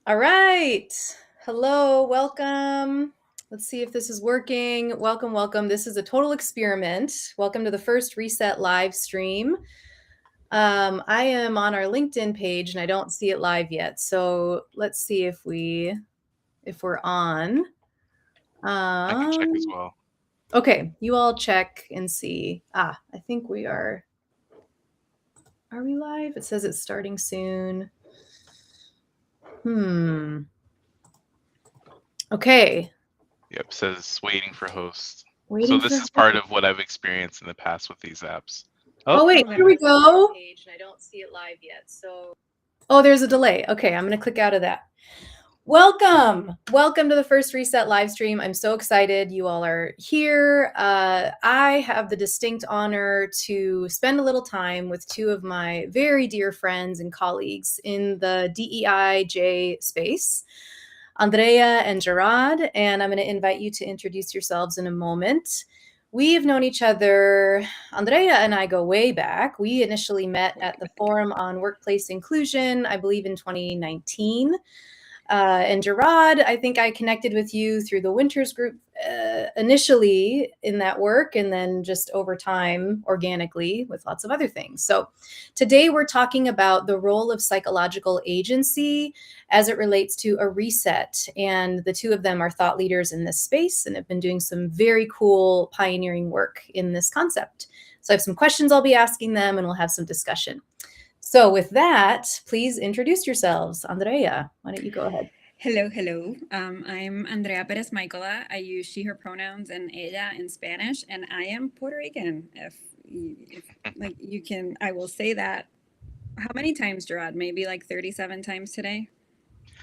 All right. Hello, welcome. Let's see if this is working. Welcome, welcome. This is a total experiment. Welcome to the first Reset live stream. I am on our LinkedIn page and I don't see it live yet. So let's see if we're on. I can check as well. Okay, you all check and see. I think we are. Are we live? It says it's starting soon. Okay. Yep, says waiting for host. So Waiting this for. is part of what I've experienced in the past with these apps. Oh wait, Oh, here we go. Page and I don't see it live yet. So there's a delay. Okay, I'm going to click out of that. Welcome to the first Reset live stream. I'm so excited you all are here. I have the distinct honor to spend a little time with two of my very dear friends and colleagues in the DEI-J space, Andrea and Jerad, and I'm going to invite you to introduce yourselves in a moment. We've known each other, Andrea and I go way back. We initially met at the Forum on Workplace Inclusion, I believe in 2019. And Jerad, I think I connected with you through the Winters group initially in that work, and then just over time, organically, with lots of other things. So today we're talking about the role of psychological agency as it relates to a reset. And the two of them are thought leaders in this space and have been doing some very cool pioneering work in this concept. So I have some questions I'll be asking them, and we'll have some discussion. So with that, please introduce yourselves. Andrea, why don't you go ahead? Hello. I'm Andrea Perez Maicola. I use she, her pronouns and ella in Spanish, and I am Puerto Rican. If like you can, I will say that. How many times, Gerard? Maybe like 37 times today?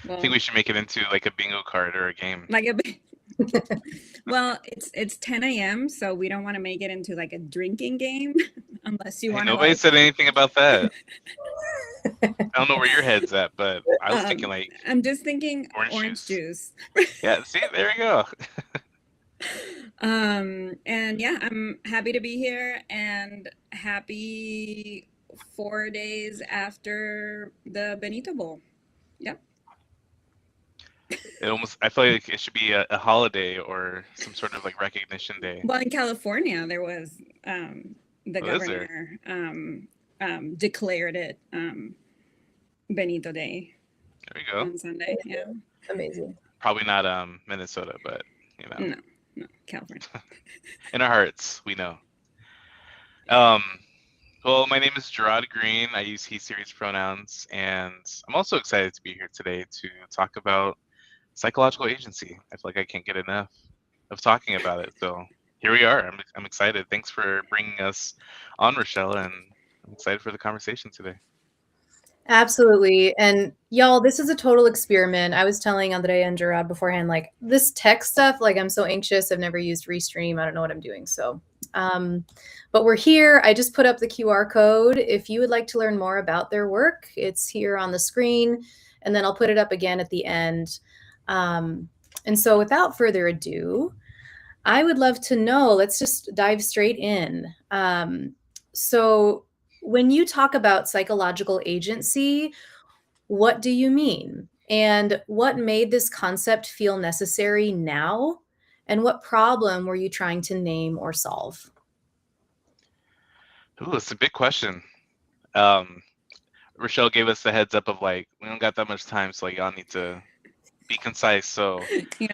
Well, I think we should make it into like a bingo card or a game. Like well, it's 10 a.m., so we don't want to make it into like a drinking game unless you want to. Nobody said anything about that. I don't know where your head's at, but I was thinking like. I'm just thinking orange juice. Yeah, see, there we go. And yeah, I'm happy to be here and happy 4 days after the Benito Bowl. Yep. I feel like it should be a holiday or some sort of like recognition day. Well, in California, there was the governor declared it Benito Day. There we go. On Sunday, yeah. Amazing. Probably not Minnesota, but you know. No, California. In our hearts, we know. Well, my name is Jerad Green. I use he series pronouns, and I'm also excited to be here today to talk about psychological agency. I feel like I can't get enough of talking about it. So here we are. I'm excited. Thanks for bringing us on, Rochelle, and I'm excited for the conversation today. Absolutely. And y'all, this is a total experiment. I was telling Andrea and Jerad beforehand, like this tech stuff, like I'm so anxious. I've never used Restream. I don't know what I'm doing. So, but we're here. I just put up the QR code. If you would like to learn more about their work, it's here on the screen, and then I'll put it up again at the end. And so without further ado, I would love to know, let's just dive straight in. So when you talk about psychological agency, what do you mean? And what made this concept feel necessary now? And what problem were you trying to name or solve? Ooh, it's a big question. Rochelle gave us the heads up of like, we don't got that much time, so y'all need to be concise. So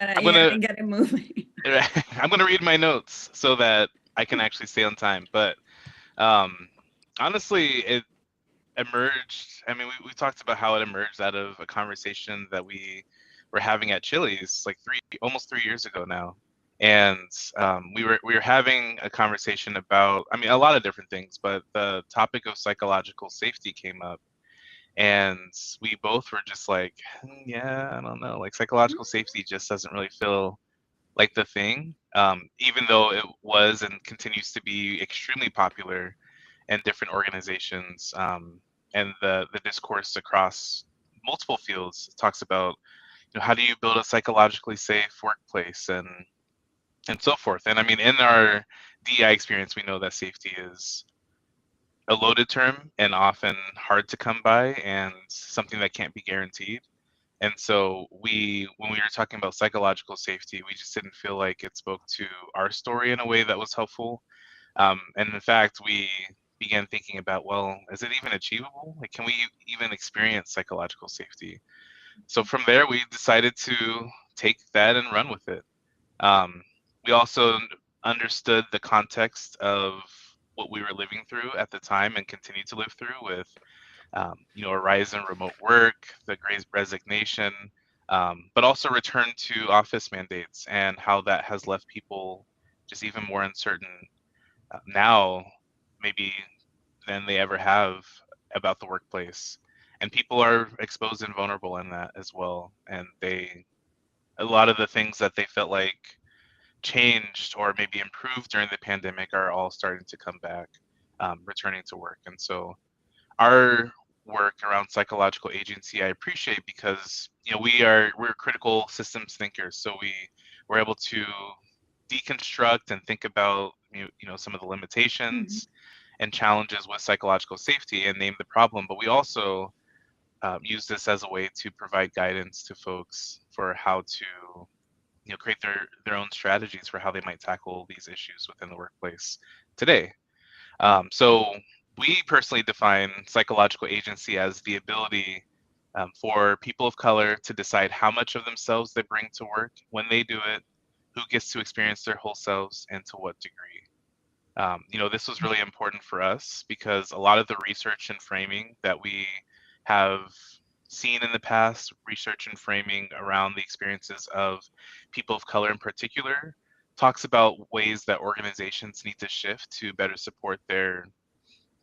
I'm gonna get it moving. I'm gonna read my notes so that I can actually stay on time. But honestly, it emerged. I mean, we talked about how it emerged out of a conversation that we were having at Chili's like almost 3 years ago now. And we were having a conversation about, I mean, a lot of different things, but the topic of psychological safety came up. And we both were just like, yeah, I don't know, like psychological safety just doesn't really feel like the thing, even though it was and continues to be extremely popular in different organizations. And the discourse across multiple fields talks about, how do you build a psychologically safe workplace and so forth. And I mean, in our DEI experience, we know that safety is a loaded term and often hard to come by and something that can't be guaranteed. And so when we were talking about psychological safety, we just didn't feel like it spoke to our story in a way that was helpful. And in fact, we began thinking about, well, is it even achievable? Like, can we even experience psychological safety? So from there, we decided to take that and run with it. We also understood the context of what we were living through at the time and continue to live through with, a rise in remote work, the great resignation, but also return to office mandates and how that has left people just even more uncertain now, maybe than they ever have about the workplace. And people are exposed and vulnerable in that as well. And a lot of the things that they felt like changed or maybe improved during the pandemic are all starting to come back, returning to work. And so our work around psychological agency I appreciate because we're critical systems thinkers, so we're able to deconstruct and think about some of the limitations and challenges with psychological safety and name the problem, but we also use this as a way to provide guidance to folks for how to create their own strategies for how they might tackle these issues within the workplace today. So we personally define psychological agency as the ability for people of color to decide how much of themselves they bring to work, when they do it, who gets to experience their whole selves, and to what degree. This was really important for us because a lot of the research and framing that we have seen in the past, research and framing around the experiences of people of color in particular, talks about ways that organizations need to shift to better support their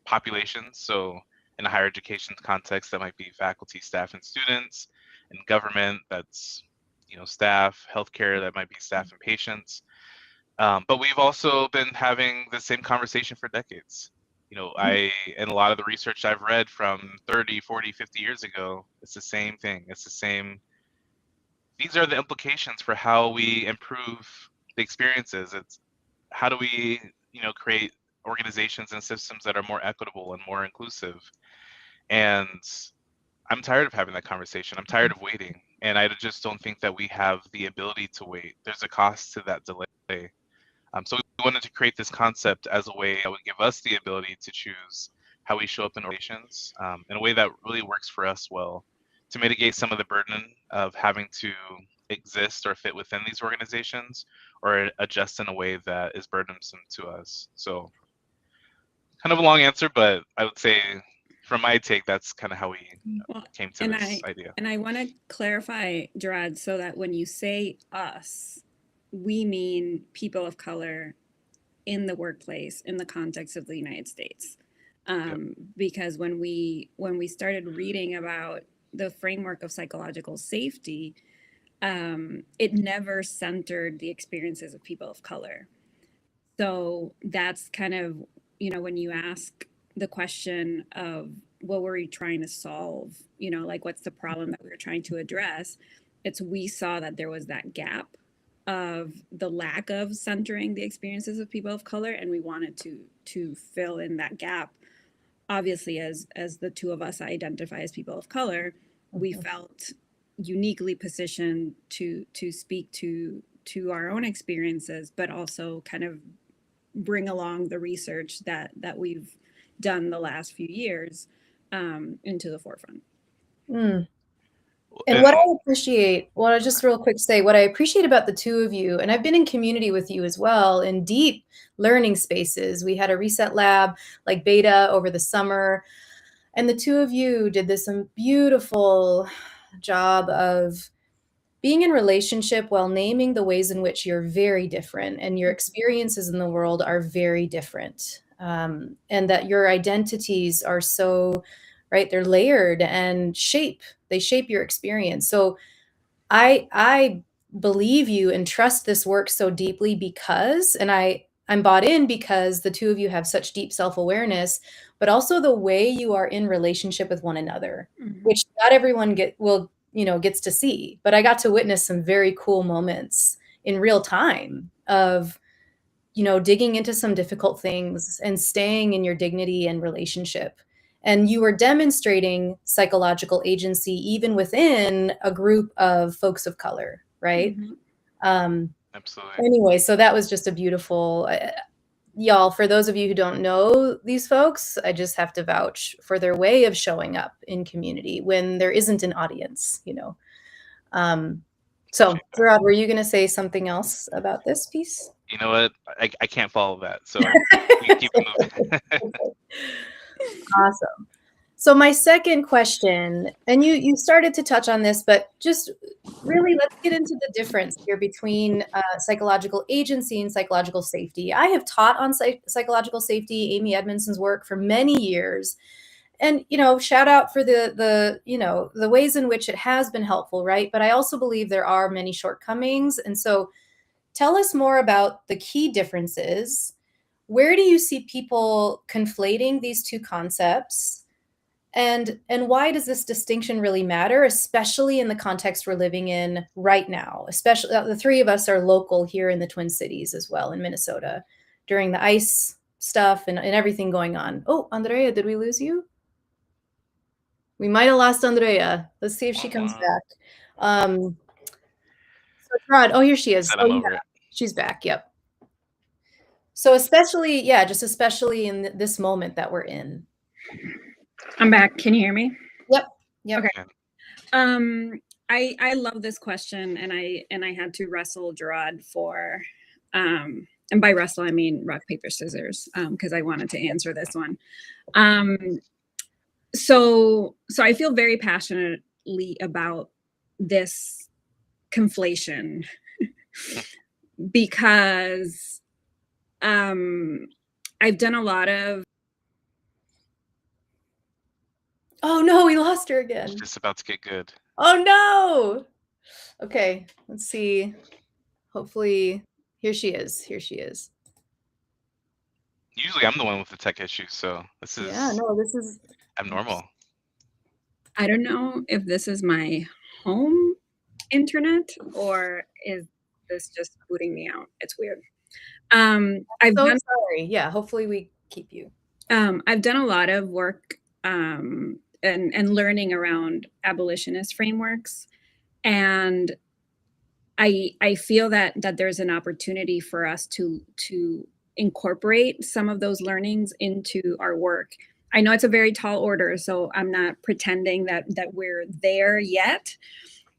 populations. So in a higher education context, that might be faculty, staff, and students. In government, that's staff, healthcare, that might be staff and patients. But we've also been having the same conversation for decades. In a lot of the research I've read from 30, 40, 50 years ago, it's the same thing. It's the same. These are the implications for how we improve the experiences. It's how do we, create organizations and systems that are more equitable and more inclusive. And I'm tired of having that conversation. I'm tired of waiting. And I just don't think that we have the ability to wait. There's a cost to that delay. So we wanted to create this concept as a way that would give us the ability to choose how we show up in organizations in a way that really works for us well, to mitigate some of the burden of having to exist or fit within these organizations, or adjust in a way that is burdensome to us. So kind of a long answer, but I would say from my take, that's kind of how we came to this idea. And I want to clarify, Jerad, so that when you say us, we mean people of color in the workplace in the context of the United States. Because when we started reading about the framework of psychological safety, it never centered the experiences of people of color. So that's kind of, when you ask the question of what were we trying to solve, like what's the problem that we were trying to address, we saw that there was that gap of the lack of centering the experiences of people of color, and we wanted to fill in that gap. Obviously, as the two of us identify as people of color, we felt uniquely positioned to speak to our own experiences, but also kind of bring along the research that we've done the last few years into the forefront. And what I appreciate, just real quick say, what I appreciate about the two of you, and I've been in community with you as well, in deep learning spaces. We had a reset lab, like beta, over the summer, and the two of you did this beautiful job of being in relationship while naming the ways in which you're very different and your experiences in the world are very different, and that your identities are so, right, they're layered and they shape your experience. So I believe you and trust this work so deeply because, and I'm bought in because the two of you have such deep self-awareness, but also the way you are in relationship with one another, which not everyone gets to see, but I got to witness some very cool moments in real time of, digging into some difficult things and staying in your dignity and relationship. And you are demonstrating psychological agency even within a group of folks of color, right? Absolutely. Anyway, so that was just a beautiful, y'all, for those of you who don't know these folks, I just have to vouch for their way of showing up in community when there isn't an audience, you know. So, Jerad, were you going to say something else about this piece? You know what? I can't follow that. So you keep moving. Awesome. So my second question, and you started to touch on this, but just really let's get into the difference here between psychological agency and psychological safety. I have taught on psychological safety, Amy Edmondson's work, for many years. And, you know, shout out for the you know, the ways in which it has been helpful, right? But I also believe there are many shortcomings. And so tell us more about the key differences. Where do you see people conflating these two concepts? And why does this distinction really matter, especially in the context we're living in right now? Especially the three of us are local here in the Twin Cities as well, in Minnesota, during the ice stuff and everything going on. Oh, Andrea, did we lose you? We might have lost Andrea. Let's see if she comes back. So Rod, oh, here she is. Oh, yeah, she's back. Yep. So especially, yeah, just especially in this moment that we're in. I'm back. Can you hear me? Yep. Okay. I love this question, and I had to wrestle Jerad for, and by wrestle I mean rock paper scissors, because I wanted to answer this one. So I feel very passionately about this conflation because I've done a lot of. Oh no, we lost her again. It's just about to get good. Oh no. Okay, let's see. Hopefully, here she is. Here she is. Usually I'm the one with the tech issues, so this is this is abnormal. I don't know if this is my home internet or is this just booting me out. It's weird. Sorry. Yeah, hopefully we keep you. I've done a lot of work and learning around abolitionist frameworks, and I feel that there's an opportunity for us to incorporate some of those learnings into our work. I know it's a very tall order, so I'm not pretending that we're there yet.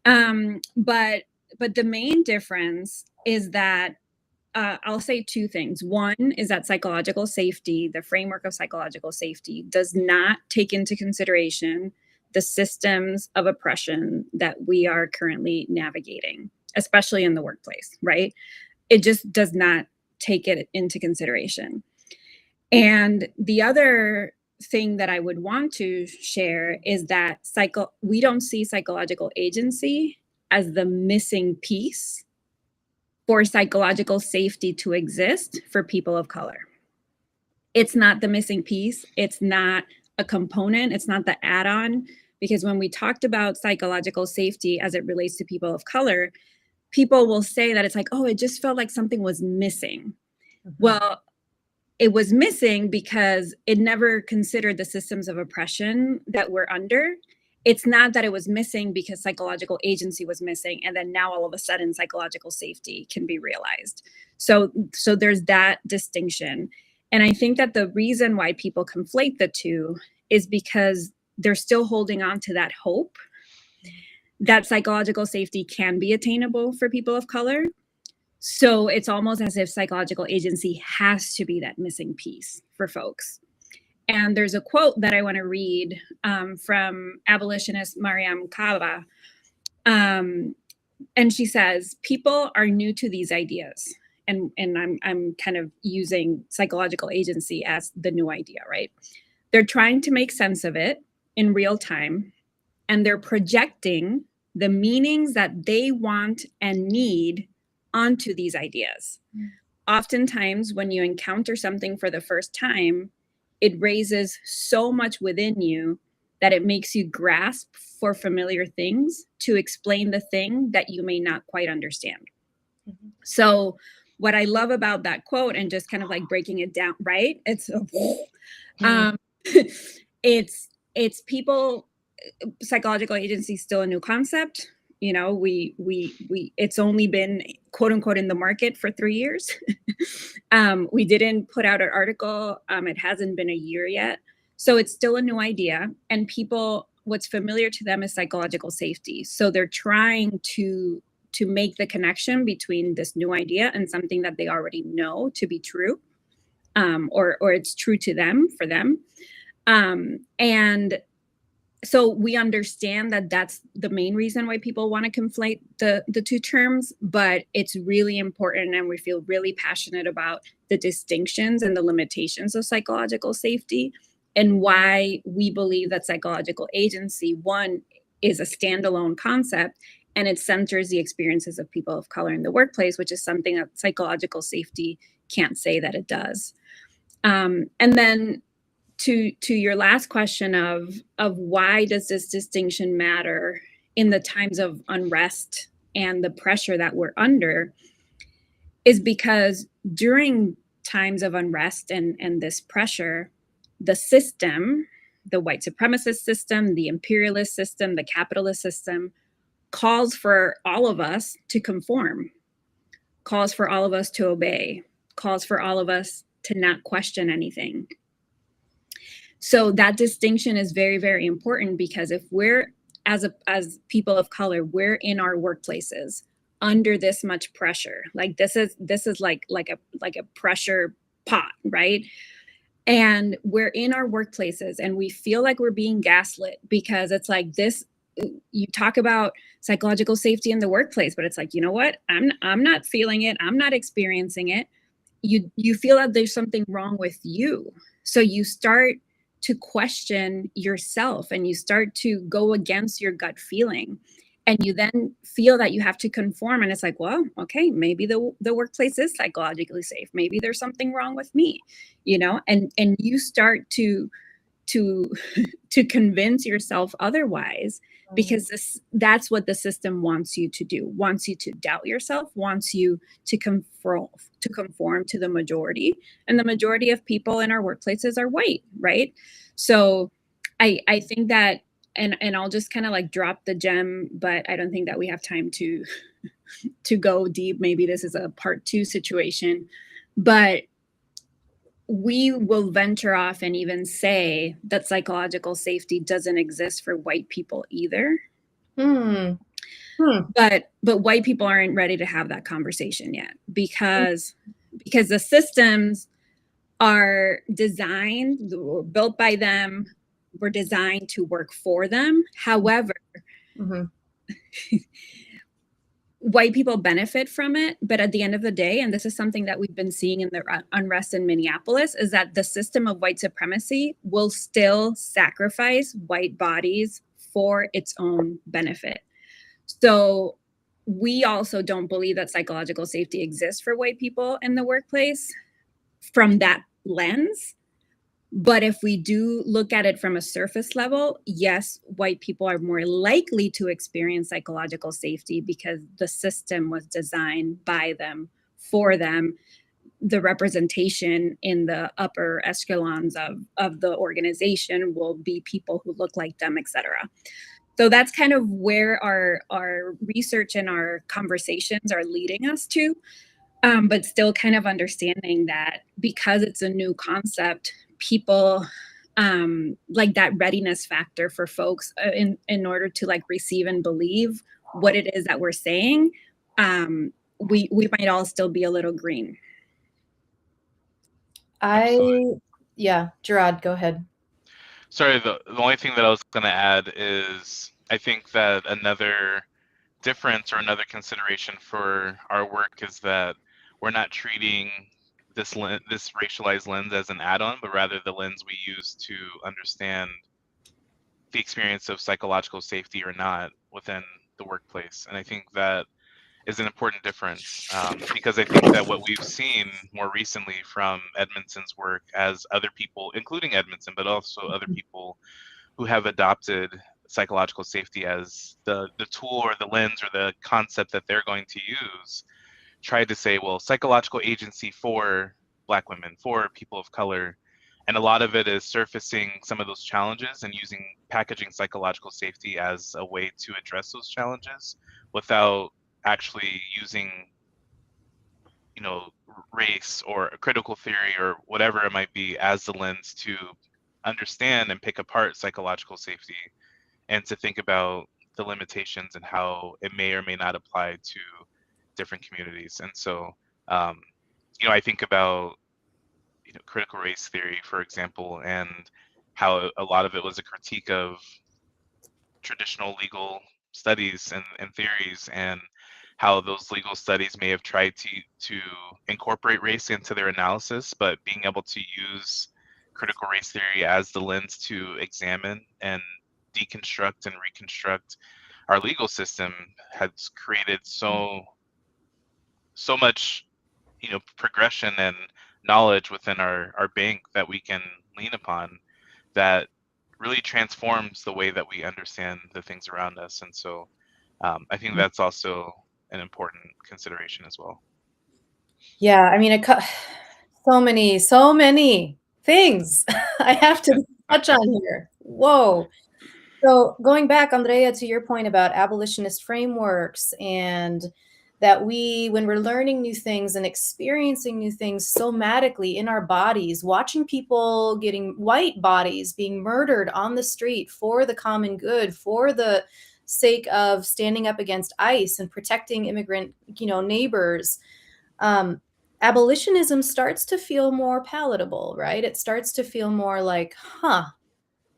But the main difference is that I'll say two things. One is that psychological safety, the framework of psychological safety, does not take into consideration the systems of oppression that we are currently navigating, especially in the workplace, right? It just does not take it into consideration. And the other thing that I would want to share is that we don't see psychological agency as the missing piece for psychological safety to exist for people of color. It's not the missing piece. It's not a component. It's not the add-on. Because when we talked about psychological safety as it relates to people of color, people will say that it's like, oh, it just felt like something was missing. Mm-hmm. Well, it was missing because it never considered the systems of oppression that we're under. It's not that it was missing because psychological agency was missing, and then now all of a sudden psychological safety can be realized. So there's that distinction. And I think that the reason why people conflate the two is because they're still holding on to that hope that psychological safety can be attainable for people of color. So it's almost as if psychological agency has to be that missing piece for folks. And there's a quote that I want to read from abolitionist Mariam Kaba. And she says, people are new to these ideas. And I'm kind of using psychological agency as the new idea, right? They're trying to make sense of it in real time. And they're projecting the meanings that they want and need onto these ideas. Oftentimes, when you encounter something for the first time, it raises so much within you that it makes you grasp for familiar things to explain the thing that you may not quite understand. Mm-hmm. So what I love about that quote, and just kind of like breaking it down, right? It's it's people. Psychological agency is still a new concept. You know, we it's only been quote unquote in the market for 3 years. We didn't put out an article. It hasn't been a year yet, so it's still a new idea. And people, what's familiar to them is psychological safety. So they're trying to make the connection between this new idea and something that they already know to be true, or it's true to them, for them. And so we understand that that's the main reason why people want to conflate the two terms, but it's really important, and we feel really passionate about the distinctions and the limitations of psychological safety, and why we believe that psychological agency, one, is a standalone concept, and it centers the experiences of people of color in the workplace, which is something that psychological safety can't say that it does. And then to your last question of why does this distinction matter in the times of unrest and the pressure that we're under, is because during times of unrest and this pressure, the system, the white supremacist system, the imperialist system, the capitalist system, calls for all of us to conform, calls for all of us to obey, calls for all of us to not question anything. So that distinction is very, very important, because if we're, as people of color, we're in our workplaces under this much pressure, like this is like a pressure pot, right? And we're in our workplaces and we feel like we're being gaslit, because it's like this, you talk about psychological safety in the workplace, but it's like, you know what? I'm not feeling it. I'm not experiencing it. You feel that there's something wrong with you. So you start to question yourself and you start to go against your gut feeling, and you then feel that you have to conform, and it's like, well, okay, maybe the workplace is psychologically safe, maybe there's something wrong with me, you know, and you start to convince yourself otherwise, because that's what the system wants you to do, wants you to doubt yourself, wants you to conform to the majority, and the majority of people in our workplaces are white, right? So I think that, and I'll just kind of like drop the gem, but I don't think that we have time to go deep. Maybe this is a part 2 situation, but we will venture off and even say that psychological safety doesn't exist for white people either. But white people aren't ready to have that conversation yet, because the systems are designed, or built by them, were designed to work for them. However, white people benefit from it, but at the end of the day, and this is something that we've been seeing in the unrest in Minneapolis, is that the system of white supremacy will still sacrifice white bodies for its own benefit. So we also don't believe that psychological safety exists for white people in the workplace from that lens. But if we do look at it from a surface level, yes, white people are more likely to experience psychological safety because the system was designed by them, for them. The representation in the upper echelons of the organization will be people who look like them, etc. So that's kind of where our research and our conversations are leading us to. But still kind of understanding that because it's a new concept, people like that readiness factor for folks in order to like receive and believe what it is that we're saying, we might all still be a little green. Yeah, Jerad, go ahead. Sorry, the only thing that I was going to add is I think that another difference or another consideration for our work is that we're not treating this racialized lens as an add-on, but rather the lens we use to understand the experience of psychological safety or not within the workplace. And I think that is an important difference, because I think that what we've seen more recently from Edmondson's work, as other people, including Edmondson, but also other people who have adopted psychological safety as the tool or the lens or the concept that they're going to use, tried to say, well, psychological agency for Black women, for people of color. And a lot of it is surfacing some of those challenges and packaging psychological safety as a way to address those challenges without actually using, race or critical theory or whatever it might be as the lens to understand and pick apart psychological safety, and to think about the limitations and how it may or may not apply to different communities. And so, I think about, critical race theory, for example, and how a lot of it was a critique of traditional legal studies and theories, and how those legal studies may have tried to incorporate race into their analysis, but being able to use critical race theory as the lens to examine and deconstruct and reconstruct our legal system has created so much, progression and knowledge within our bank that we can lean upon, that really transforms the way that we understand the things around us. And so I think that's also an important consideration as well. Yeah, I mean, so many things I have to touch on here. Whoa. So going back, Andrea, to your point about abolitionist frameworks, and that when we're learning new things and experiencing new things somatically in our bodies, watching people white bodies being murdered on the street for the common good, for the sake of standing up against ICE and protecting immigrant, neighbors, abolitionism starts to feel more palatable, right? It starts to feel more like,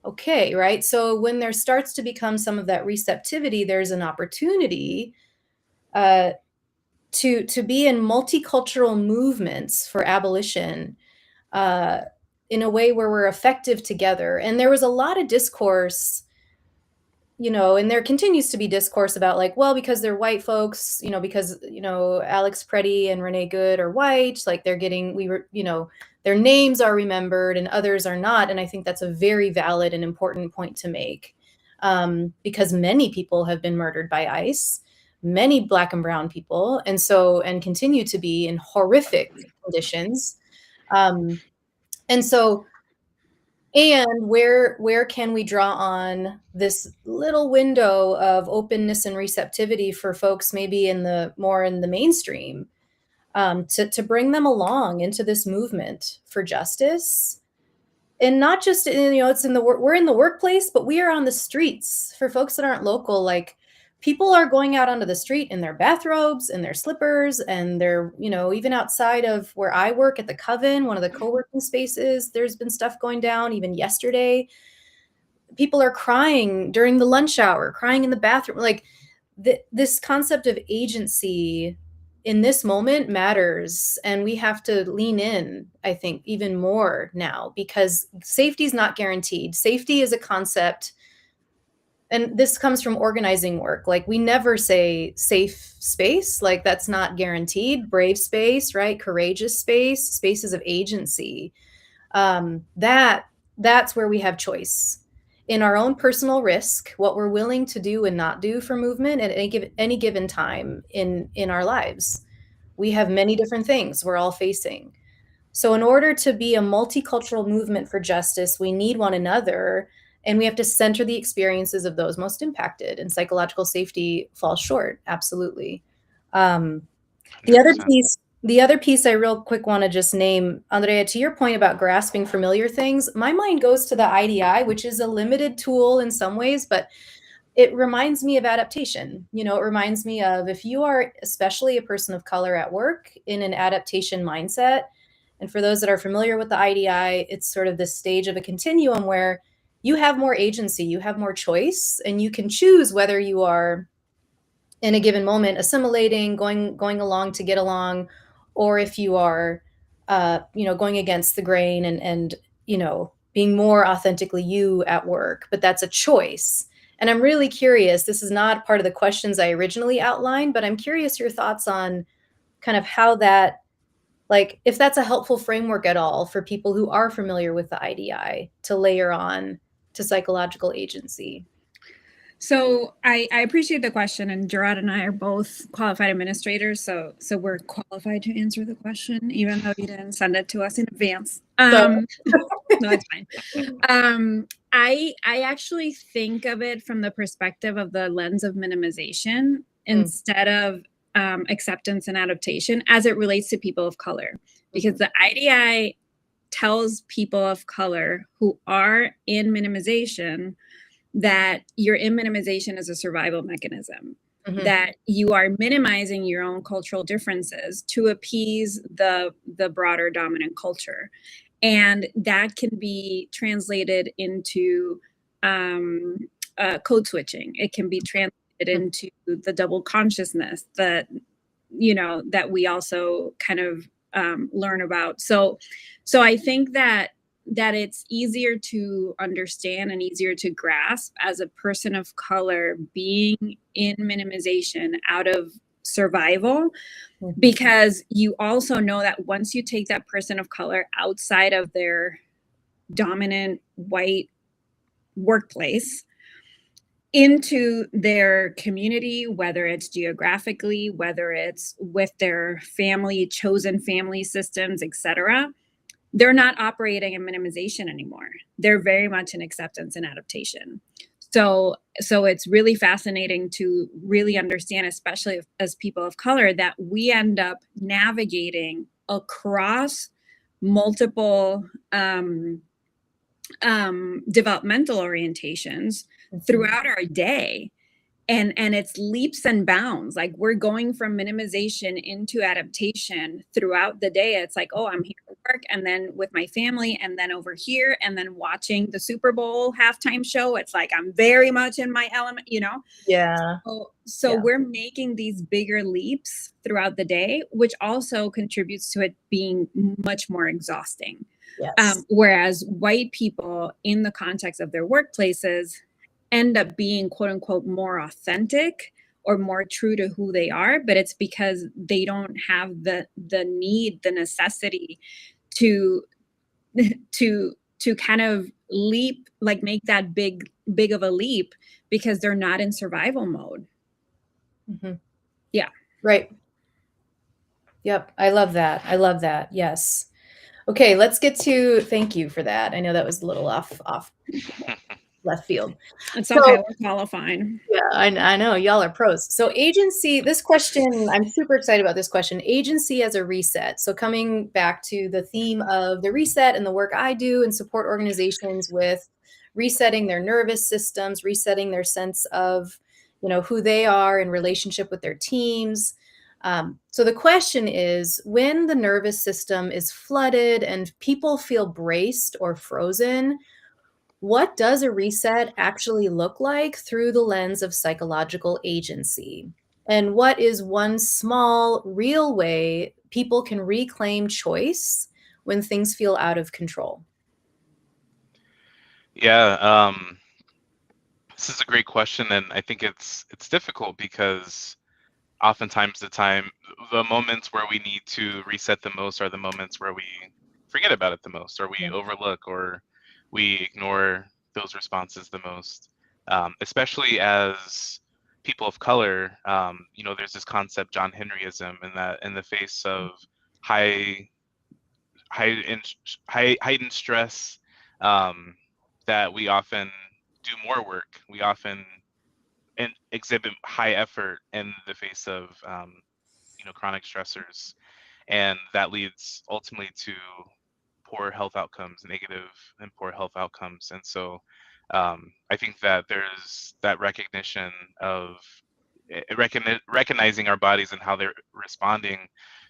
okay, right? So when there starts to become some of that receptivity, there's an opportunity to be in multicultural movements for abolition in a way where we're effective together. And there was a lot of discourse, and there continues to be discourse about, like, well, because they're white folks, because, Alex Preddy and Renee Good are white, like they're getting, their names are remembered and others are not. And I think that's a very valid and important point to make, because many people have been murdered by ICE, many Black and brown people, and continue to be in horrific conditions. And where can we draw on this little window of openness and receptivity for folks maybe more in the mainstream, to bring them along into this movement for justice? And not just, we're in the workplace, but we are on the streets. For folks that aren't local, like, people are going out onto the street in their bathrobes and their slippers, and they're, even outside of where I work at the Coven, one of the co-working spaces, there's been stuff going down. Even yesterday, people are crying during the lunch hour, crying in the bathroom. Like, this concept of agency in this moment matters, and we have to lean in, I think, even more now, because safety is not guaranteed. Safety is a concept, and this comes from organizing work. Like, we never say safe space, like that's not guaranteed. Brave space, right? Courageous space, spaces of agency. That's where we have choice in our own personal risk, what we're willing to do and not do for movement at any given time in our lives. We have many different things we're all facing. So in order to be a multicultural movement for justice, we need one another, and we have to center the experiences of those most impacted, and psychological safety falls short. Absolutely. The other piece I real quick want to just name, Andrea, to your point about grasping familiar things, my mind goes to the IDI, which is a limited tool in some ways, but it reminds me of adaptation. It reminds me of, if you are especially a person of color at work, in an adaptation mindset. And for those that are familiar with the IDI, it's sort of this stage of a continuum where you have more agency, you have more choice, and you can choose whether you are in a given moment assimilating, going along to get along, or if you are, going against the grain and being more authentically you at work. But that's a choice. And I'm really curious, this is not part of the questions I originally outlined, but I'm curious your thoughts on kind of how that, like, if that's a helpful framework at all for people who are familiar with the IDI to layer on to psychological agency. So I appreciate the question, and Jerad and I are both qualified administrators, so we're qualified to answer the question, even though you didn't send it to us in advance. No, it's fine. I actually think of it from the perspective of the lens of minimization instead of acceptance and adaptation as it relates to people of color, because the IDI tells people of color who are in minimization that you're in minimization as a survival mechanism, that you are minimizing your own cultural differences to appease the broader dominant culture. And that can be translated into code switching. It can be translated into the double consciousness that, you know, that we also kind of learn about. So I think that it's easier to understand and easier to grasp as a person of color being in minimization out of survival, because you also know that once you take that person of color outside of their dominant white workplace into their community, whether it's geographically, whether it's with their family, chosen family systems, etc., they're not operating in minimization anymore. They're very much in acceptance and adaptation. So it's really fascinating to really understand, especially as people of color, that we end up navigating across multiple developmental orientations throughout our day. And it's leaps and bounds. Like, we're going from minimization into adaptation throughout the day. It's like, oh, I'm here at work, and then with my family, and then over here, and then watching the Super Bowl halftime show. It's like I'm very much in my element, you know? Yeah. So we're making these bigger leaps throughout the day, which also contributes to it being much more exhausting. Yes. Whereas white people in the context of their workplaces end up being quote unquote more authentic or more true to who they are, but it's because they don't have the need, the necessity to kind of leap, like make that big of a leap, because they're not in survival mode. Yeah. Right. Yep. I love that. I love that. Yes. Okay, let's get to, thank you for that. I know that was a little off left field. It's okay, we're qualifying. Yeah, I know, y'all are pros. So agency, this question, I'm super excited about this question. Agency as a reset. So coming back to the theme of the reset and the work I do and support organizations with resetting their nervous systems, resetting their sense of, you know, who they are in relationship with their teams. So the question is, when the nervous system is flooded and people feel braced or frozen, what does a reset actually look like through the lens of psychological agency? And what is one small, real way people can reclaim choice when things feel out of control? Yeah, this is a great question, and I think it's difficult because oftentimes the moments where we need to reset the most are the moments where we forget about it the most, or we overlook, or we ignore those responses the most. Especially as people of color, you know, there's this concept, John Henryism, and that in the face of heightened stress, that we often do more work. We often exhibit high effort in the face of you know, chronic stressors, and that leads ultimately to poor health outcomes, negative and poor health outcomes. And so I think that there's that recognition of recognizing our bodies and how they're responding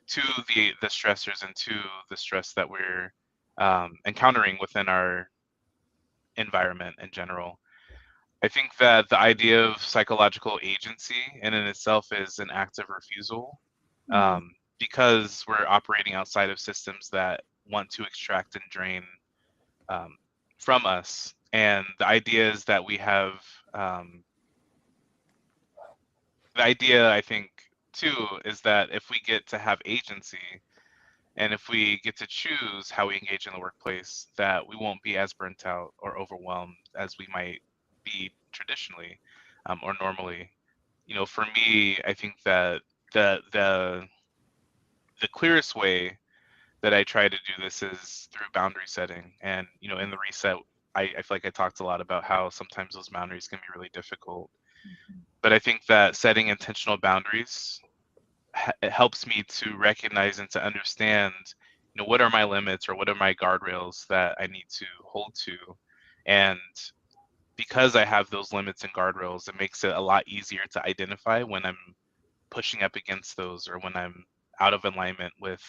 to the stressors and to the stress that we're encountering within our environment in general. I think that the idea of psychological agency in and itself is an act of refusal, because we're operating outside of systems that want to extract and drain from us. And the idea is that we have the idea, I think, too, is that if we get to have agency and if we get to choose how we engage in the workplace, that we won't be as burnt out or overwhelmed as we might be traditionally or normally. You know, for me, I think that the clearest way that I try to do this is through boundary setting. And, in the reset, I feel like I talked a lot about how sometimes those boundaries can be really difficult. But I think that setting intentional boundaries, it helps me to recognize and to understand, what are my limits or what are my guardrails that I need to hold to. And because I have those limits and guardrails, it makes it a lot easier to identify when I'm pushing up against those or when I'm out of alignment with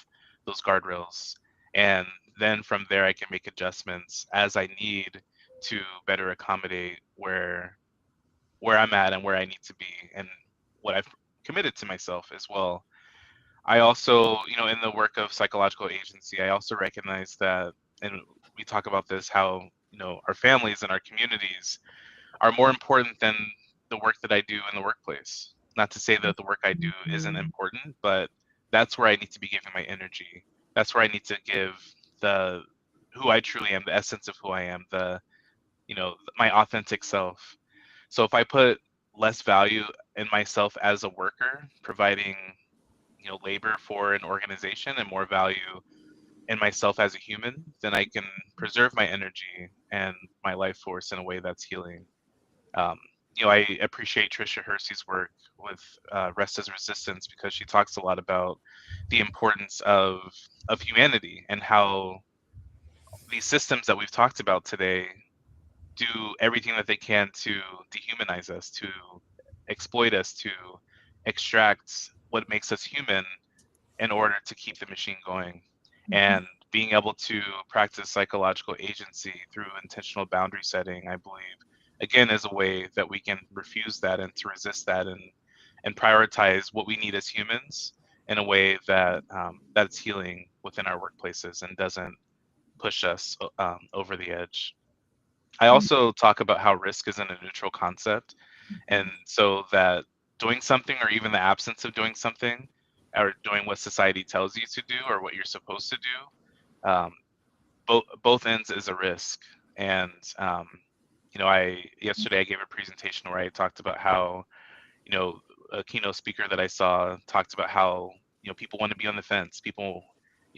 those guardrails. And then from there, I can make adjustments as I need to better accommodate where I'm at and where I need to be and what I've committed to myself as well. I also, in the work of psychological agency, I also recognize that, and we talk about this, how, our families and our communities are more important than the work that I do in the workplace. Not to say that the work I do isn't important, but that's where I need to be giving my energy. That's where I need to give the who I truly am, the essence of who I am, my authentic self. So if I put less value in myself as a worker, providing, labor for an organization, and more value in myself as a human, then I can preserve my energy and my life force in a way that's healing. Um, I appreciate Trisha Hersey's work with Rest as Resistance, because she talks a lot about the importance of humanity and how these systems that we've talked about today do everything that they can to dehumanize us, to exploit us, to extract what makes us human in order to keep the machine going. And being able to practice psychological agency through intentional boundary setting, I believe, again, is a way that we can refuse that and to resist that and prioritize what we need as humans in a way that that's healing within our workplaces and doesn't push us over the edge. I also talk about how risk isn't a neutral concept, and so that doing something or even the absence of doing something or doing what society tells you to do or what you're supposed to do, both ends is a risk. And yesterday I gave a presentation where I talked about how, a keynote speaker that I saw talked about how, people want to be on the fence. People,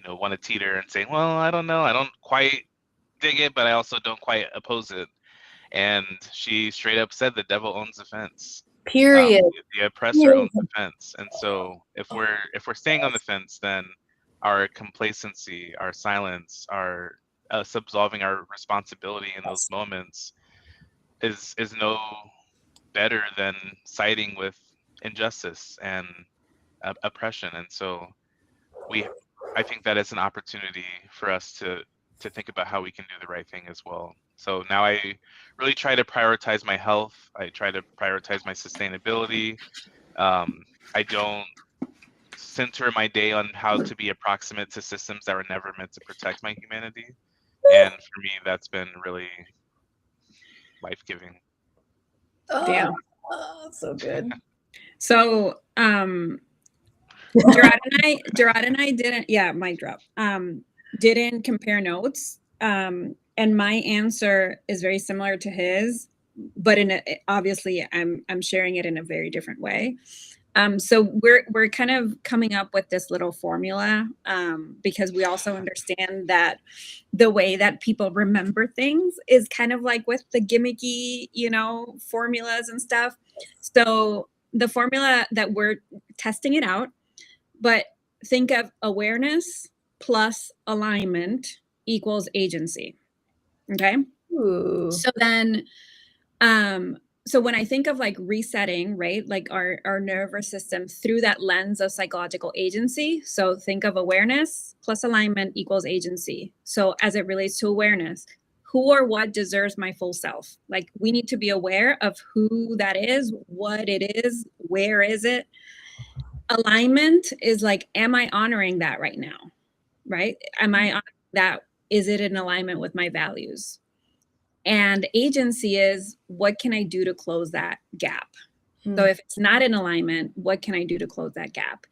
want to teeter and say, well, I don't know, I don't quite dig it, but I also don't quite oppose it. And she straight up said the devil owns the fence. Period. The oppressor owns the fence. And so if we're staying on the fence, then our complacency, our silence, our us absolving our responsibility in those moments is no better than siding with injustice and oppression. And so I think that is an opportunity for us to think about how we can do the right thing as well. So now I really try to prioritize my health. I try to prioritize my sustainability. I don't center my day on how to be approximate to systems that were never meant to protect my humanity. And for me, that's been really life-giving. Damn. Oh, so good. So, Gerard and I didn't, mic drop. Didn't compare notes. And my answer is very similar to his, but obviously I'm sharing it in a very different way. So we're kind of coming up with this little formula, because we also understand that the way that people remember things is kind of like with the gimmicky, formulas and stuff. So the formula that we're testing it out, but think of awareness plus alignment equals agency. Okay. Ooh. So then, so when I think of like resetting, right, like our nervous system through that lens of psychological agency. So think of awareness plus alignment equals agency. So as it relates to awareness, who or what deserves my full self? Like we need to be aware of who that is, what it is, where is it? Alignment is like, am I honoring that right now? Right? Am I honoring that? Is it in alignment with my values? And agency is, what can I do to close that gap? So if it's not in alignment, what can I do to close that gap?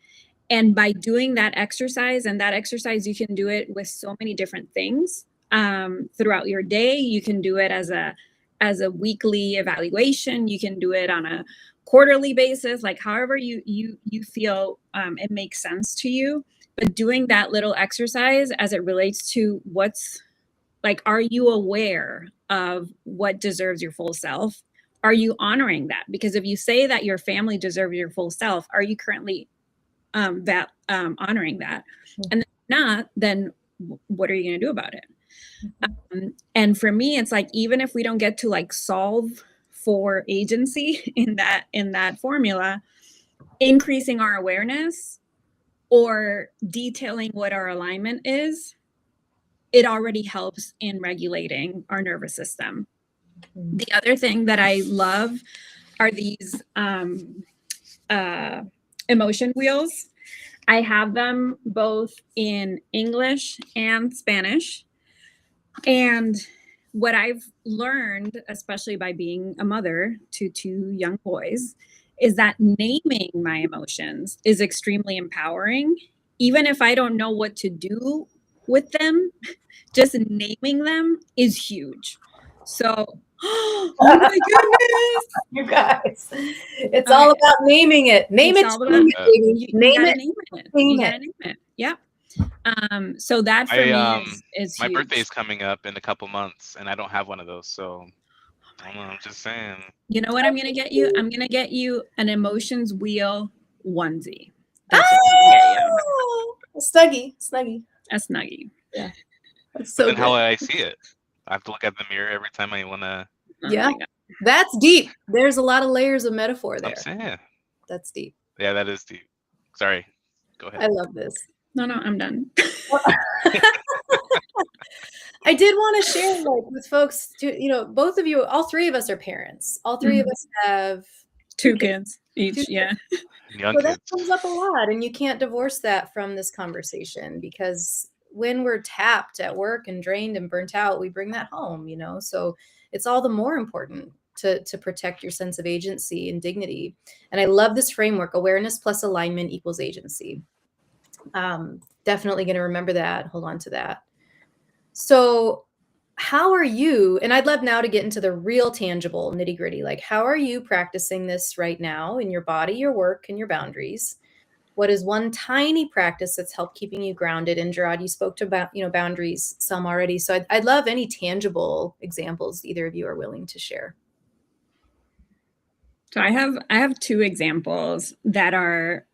And by doing that exercise, and that exercise, you can do it with so many different things throughout your day. You can do it as a weekly evaluation. You can do it on a quarterly basis, like however you feel it makes sense to you. but doing that little exercise as it relates to what's like, are you aware of what deserves your full self? Are you honoring that? Because if you say that your family deserves your full self, are you currently honoring that? And if not, then what are you going to do about it? And for me, it's like, even if we don't get to like solve for agency in that formula, increasing our awareness or detailing what our alignment is, it already helps in regulating our nervous system. The other thing that I love are these emotion wheels. I have them both in English and Spanish. And what I've learned, especially by being a mother to 2 young boys, is that naming my emotions is extremely empowering. Even if I don't know what to do with them, just naming them is huge. So, oh my goodness. You guys, it's all about naming it. Name it, name it, baby. Name it, you gotta name it. Yep. So that for me is my huge. birthday's coming up in a couple months, and I don't have one of those, so I don't know, I'm just saying. You know what I'm gonna get you? I'm gonna get you an emotions wheel onesie. That's a snuggie. A snuggie. Yeah. That's so then good. how I see it, I have to look at the mirror every time I want to. Yeah, that's deep. There's a lot of layers of metaphor there. I'm saying. That's deep. Yeah, that is deep. Sorry. Go ahead. I love this. No, I'm done. I did want to share like with folks too, both of you, all 3 of us are parents. All 3 of us have 2 kids each. Yeah. Young so kids. that comes up a lot, and you can't divorce that from this conversation, because when we're tapped at work and drained and burnt out, we bring that home, so it's all the more important to protect your sense of agency and dignity. And I love this framework: awareness plus alignment equals agency. Definitely going to remember that. Hold on to that. So how are you, and I'd love now to get into the real tangible nitty gritty, like how are you practicing this right now in your body, your work, and your boundaries? What is one tiny practice that's helped keeping you grounded? And Jerad, you spoke to about, boundaries some already. So I'd love any tangible examples either of you are willing to share. So I have 2 examples that are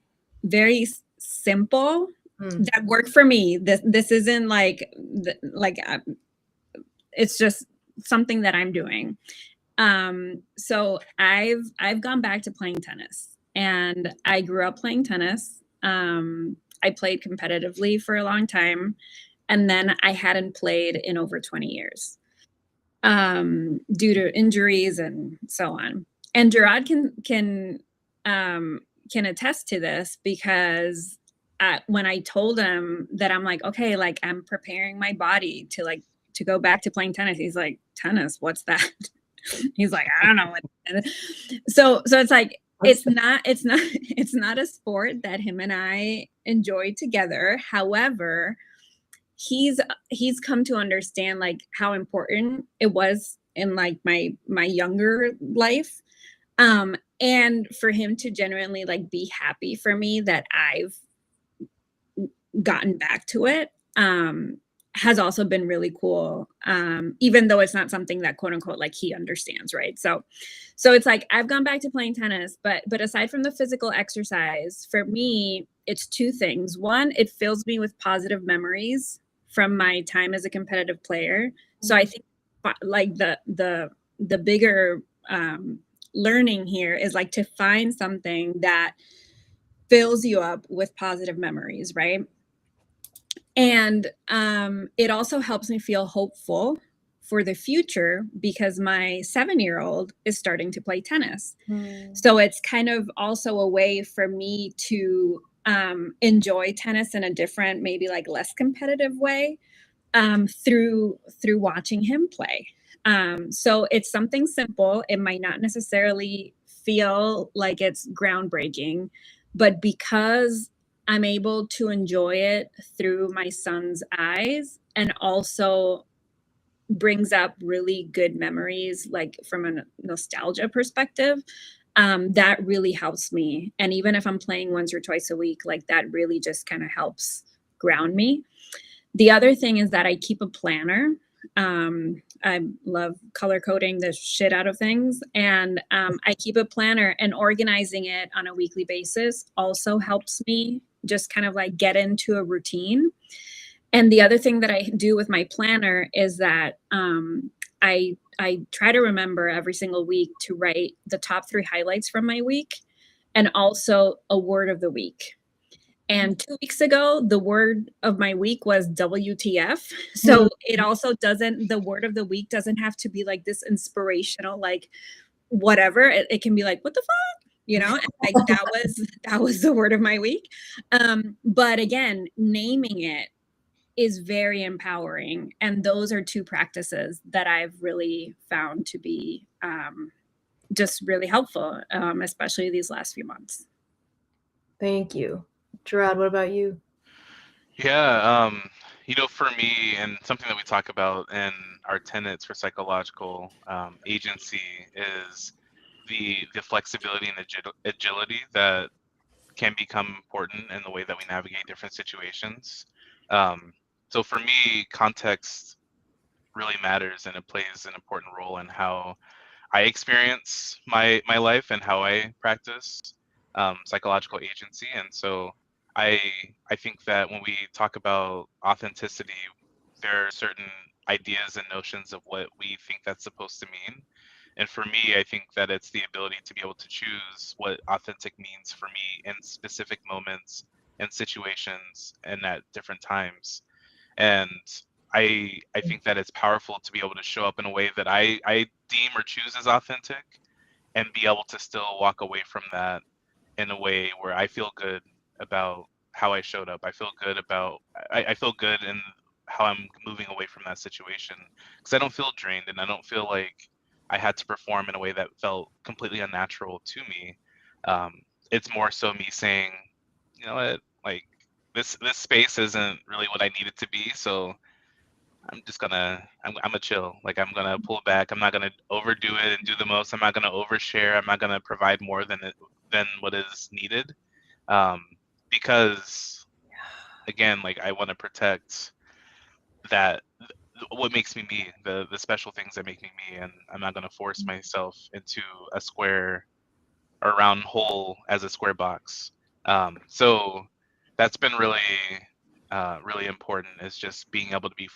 very simple that work for me. This isn't it's just something that I'm doing. So I've gone back to playing tennis, and I grew up playing tennis. I played competitively for a long time, and then I hadn't played in over 20 years due to injuries and so on. And Jerad can attest to this, because when I told him that I'm like, okay, like I'm preparing my body to go back to playing tennis, he's like, tennis, what's that? He's like, I don't know what. So it's like, it's not a sport that him and I enjoy together. However, he's come to understand like how important it was in like my younger life. And for him to genuinely like be happy for me that I've gotten back to it, has also been really cool. Even though it's not something that quote unquote, like he understands. Right. So it's like, I've gone back to playing tennis, but aside from the physical exercise, for me, it's 2 things. One, it fills me with positive memories from my time as a competitive player. So I think like the bigger, learning here is like to find something that fills you up with positive memories, right? And it also helps me feel hopeful for the future, because my 7-year-old is starting to play tennis. So it's kind of also a way for me to enjoy tennis in a different, maybe like less competitive way, through watching him play. So it's something simple. It might not necessarily feel like it's groundbreaking, but because I'm able to enjoy it through my son's eyes, and also brings up really good memories, like from a nostalgia perspective, that really helps me. And even if I'm playing once or twice a week, like that really just kind of helps ground me. The other thing is that I keep a planner. I love color coding the shit out of things. And I keep a planner, and organizing it on a weekly basis also helps me just kind of like get into a routine. And the other thing that I do with my planner is that I try to remember every single week to write the top 3 highlights from my week, and also a word of the week. And 2 weeks ago, the word of my week was WTF. So it also doesn't, the word of the week doesn't have to be like this inspirational, like whatever. It can be like, what the fuck? You know, and like that was the word of my week. But again, naming it is very empowering. And those are 2 practices that I've really found to be just really helpful, especially these last few months. Thank you. Jerad, what about you? Yeah, for me, and something that we talk about in our tenets for psychological agency is the flexibility and agility that can become important in the way that we navigate different situations. So for me, context really matters, and it plays an important role in how I experience my life and how I practice psychological agency. And so I I think that when we talk about authenticity, there are certain ideas and notions of what we think that's supposed to mean. And for me, I think that it's the ability to be able to choose what authentic means for me in specific moments and situations and at different times. And I think that it's powerful to be able to show up in a way that I deem or choose as authentic, and be able to still walk away from that in a way where I feel good about how I showed up. I feel good in how I'm moving away from that situation, because I don't feel drained, and I don't feel like I had to perform in a way that felt completely unnatural to me. It's more so me saying, you know what, like this space isn't really what I need it to be, so I'm gonna chill. Like, I'm gonna pull back. I'm not gonna overdo it and do the most. I'm not gonna overshare. I'm not gonna provide more than what is needed. Um, because again, like, I want to protect that what makes me me, the special things that make me me, and I'm not gonna force myself into a square or round hole as a square box. So that's been really important, is just being able to be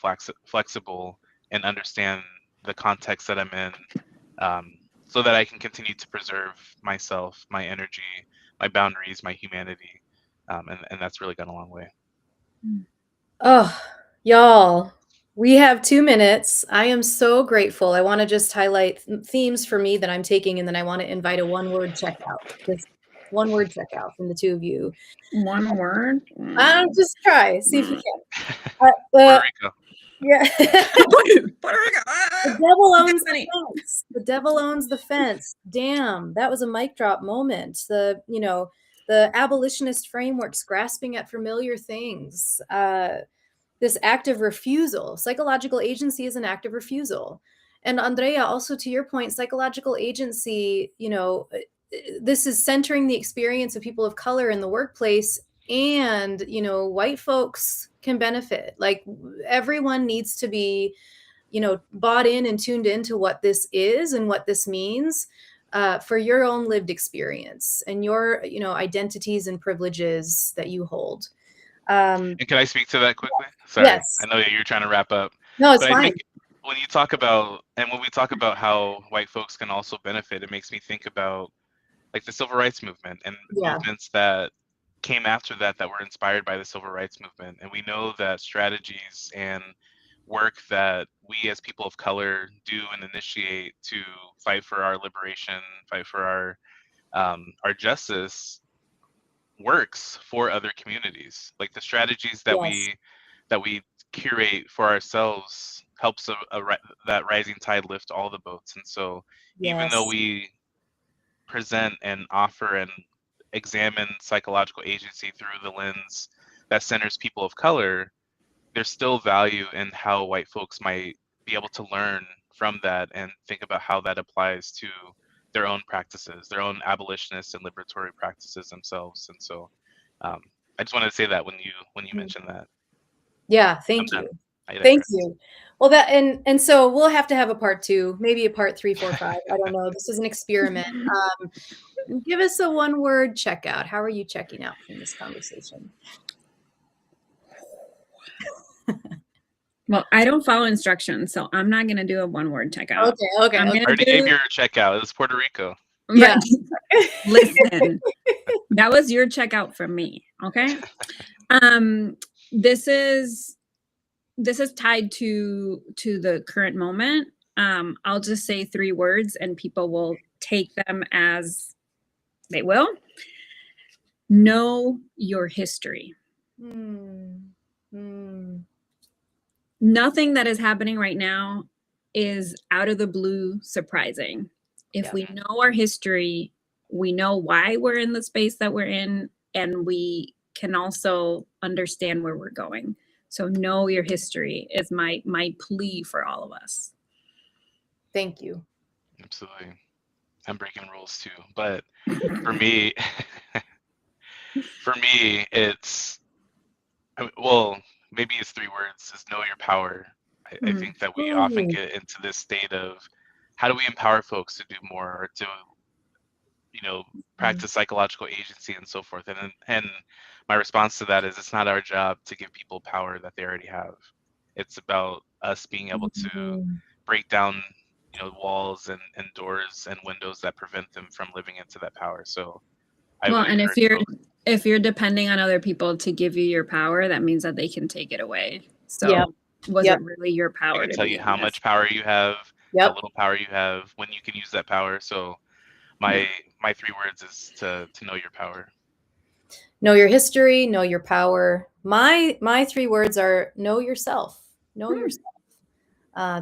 flexible and understand the context that I'm in, so that I can continue to preserve myself, my energy, my boundaries, my humanity. And that's really gone a long way. Oh, y'all, we have 2 minutes. I am so grateful. I want to just highlight themes for me that I'm taking, and then I want to invite a one-word checkout. Just one-word checkout from the 2 of you. One word? Just try. See if you can. Puerto Rico. Yeah. Puerto Rico. The devil owns the fence. The devil owns the fence. Damn, that was a mic drop moment. The abolitionist frameworks grasping at familiar things. This act of refusal. Psychological agency is an act of refusal. And Andrea, also to your point, psychological agency, this is centering the experience of people of color in the workplace, and, white folks can benefit. Like, everyone needs to be, bought in and tuned into what this is and what this means, for your own lived experience and your, identities and privileges that you hold. And can I speak to that quickly? Sorry, Yes. I know that you're trying to wrap up. No, it's But I fine. think when you talk about, and when we talk about how white folks can also benefit, it makes me think about like the civil rights movement and Yeah. movements that came after that were inspired by the civil rights movement. And we know that strategies and work that we as people of color do and initiate to fight for our liberation, fight for our justice, works for other communities. Like, the strategies that Yes. we curate for ourselves helps that rising tide lift all the boats. And so even though Yes. we present and offer and examine psychological agency through the lens that centers people of color, there's still value in how white folks might be able to learn from that and think about how that applies to their own practices, their own abolitionist and liberatory practices themselves. And so I just wanted to say that when you mentioned that. Yeah, I'm thank done. you. I Thank digress. you. Well, that and so we'll have to have a part 2, maybe a part 3, 4, 5. I don't know. This is an experiment. Give us a one-word checkout. How are you checking out from this conversation? Well, I don't follow instructions, so I'm not gonna do a one-word checkout. Okay. I'm I gonna already do. gave your checkout. It was Puerto Rico. Yeah. Listen, that was your checkout from me. Okay. This is tied to the current moment. I'll just say 3 words and people will take them as they will. Know your history. Nothing that is happening right now is out of the blue surprising. If Yeah. we know our history, we know why we're in the space that we're in, and we can also understand where we're going. So know your history is my plea for all of us. Thank you. Absolutely. I'm breaking rules too, but for me, it's well, maybe it's 3 words. Is know your power. I think that we often Ooh. get into this state of how do we empower folks to do more or to practice psychological agency and so forth. And my response to that is it's not our job to give people power that they already have. It's about us being able to break down walls and doors and windows that prevent them from living into that power. So I Well, would and encourage folks. if you're depending on other people to give you your power, that means that they can take it away. So Yep. was Yep. it really your They power can to tell you begin how with? much power you have, Yep. how little power you have, when you can use that power. So my 3 words is to know your power. Know your history, know your power. My 3 words are know yourself. Know yourself.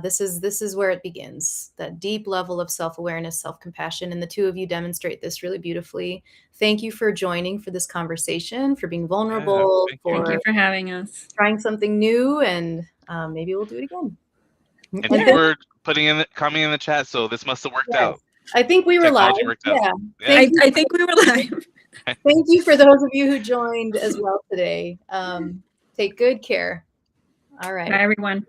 This is where it begins. That deep level of self-awareness, self-compassion, and the 2 of you demonstrate this really beautifully. Thank you for joining for this conversation, for being vulnerable, thank you. Thank you for having us. trying something new, and maybe we'll do it again. And people were coming in the chat, so this must have worked out. I think we were live. Technology worked out. Yeah. I think we were live. Thank you for those of you who joined as well today. Take good care. All right. Bye, everyone.